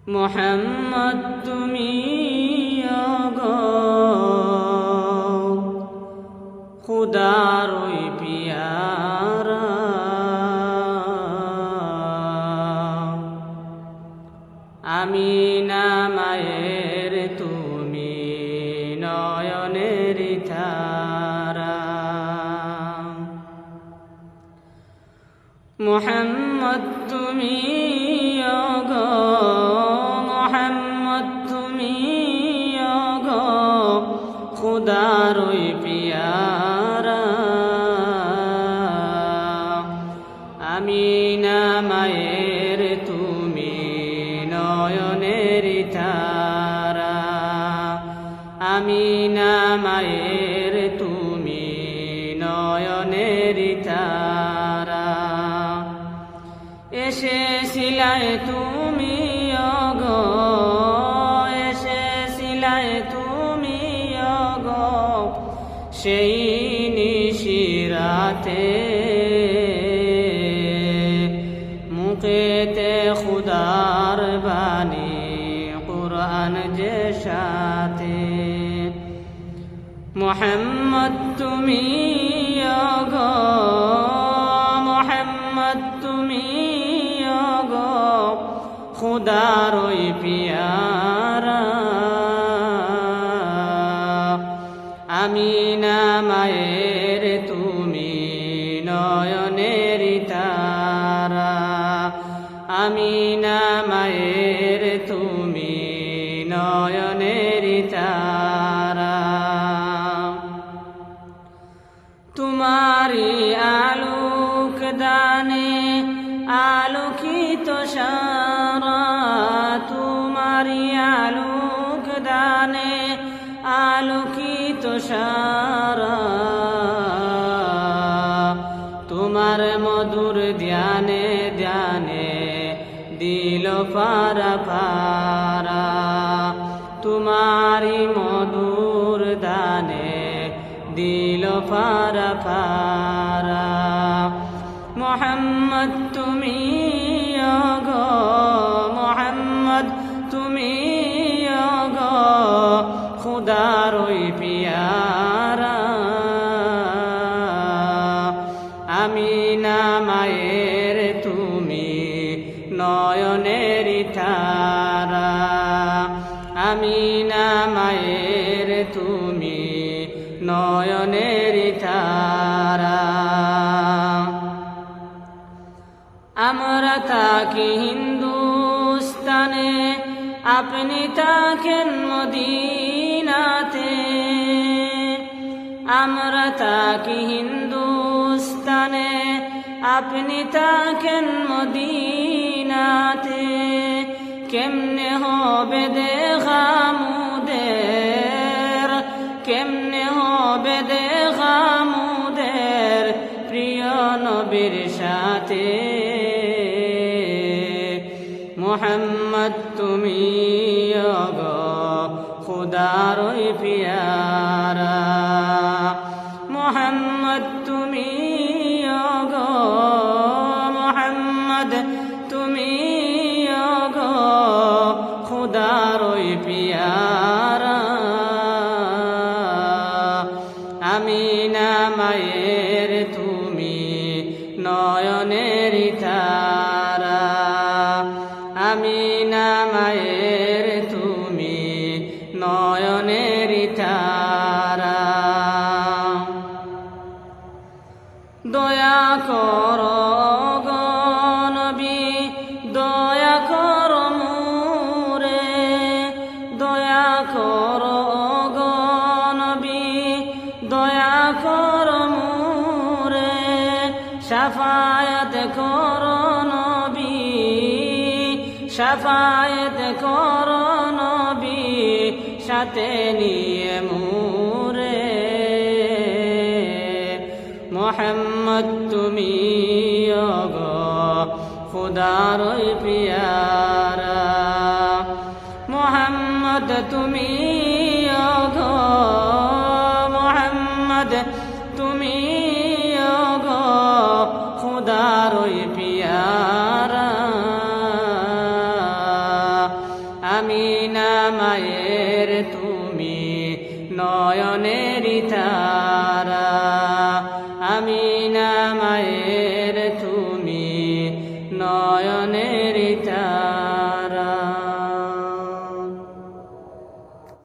মোহাম্মদ তুমি খুদার ওই পিয়ারা, আমিনা মায়ের তুমি নয়নের তারা। মোহাম্মদ তুমি মোহাম্মদ তুমি খুদার ওই পিয়ারা, আমিনা মায়ের তুমি নয়নের তারা, আমিনা মায়ের তুমি নয়নের তারা। এসেছিলায় তুমি এসেছিলায় তুমি সেই নিশিরাতে, মুখেতে খুদার বাণী কুরআন যে সাথে। মোহাম্মদ তুমি মোহাম্মদ তুমি খুদার ওই পিয়ারা, আমিনা মায়ের তুমি নয়নের তারা, আমিনা মায়ের তুমি নয়নের তারা। তোমারি আলোক দানে আলোকিত সারা, তোমারি আলোক দানে আলোকিত সারা, তোমার মধুর ধ্যানে ধ্যানে দিল পারা পারা, তোমারি মধুর দানে দিল পারা পারা। মোহাম্মদ তুমি মোহাম্মদ তুমি খুদার ওই পিয়ারা, আমিনা মায়ের তুমি নয়নের তারা, আমিনা মায়ের তুমি নয়নের তারা। আমরা তাকি হিন্দুস্তানে, আপনি থাকেন মদিনাতে, আমরা তাকি হিন্দুস্তানে, আপনি থাকেন মদিনাতে। কেমনে হবে দেখা মুদের, কেমনে হবে দেখা মুদের প্রিয় নবীর সাথে। মোহাম্মদ তুমি খুদার ওই পিয়ারা, মোহাম্মদ তুমি মোহাম্মদ তুমি খুদার ওই পিয়ারা, আমিনা মায়ের তুমি নয়নের তারা, আমিনা মায়ের তুমি নয়নের তারা। দয়া করো গো নবী, দয়া করো মোরে, দয়া করো গো নবী, দয়া করো মোরে। শাফায়াত করো নবী, শাফায়াত করো নবী, সাথে নিয়ে মোরে। মোহাম্মদ তুমি খুদার ওই পিয়ারা, মোহাম্মদ তুমি মোহাম্মদ তুমি খুদার ওই পিয়ারা, আমিনা মায়ের তুমি নয়নের তারা, আমিনা মায়ের তুমি নয়নের তারা।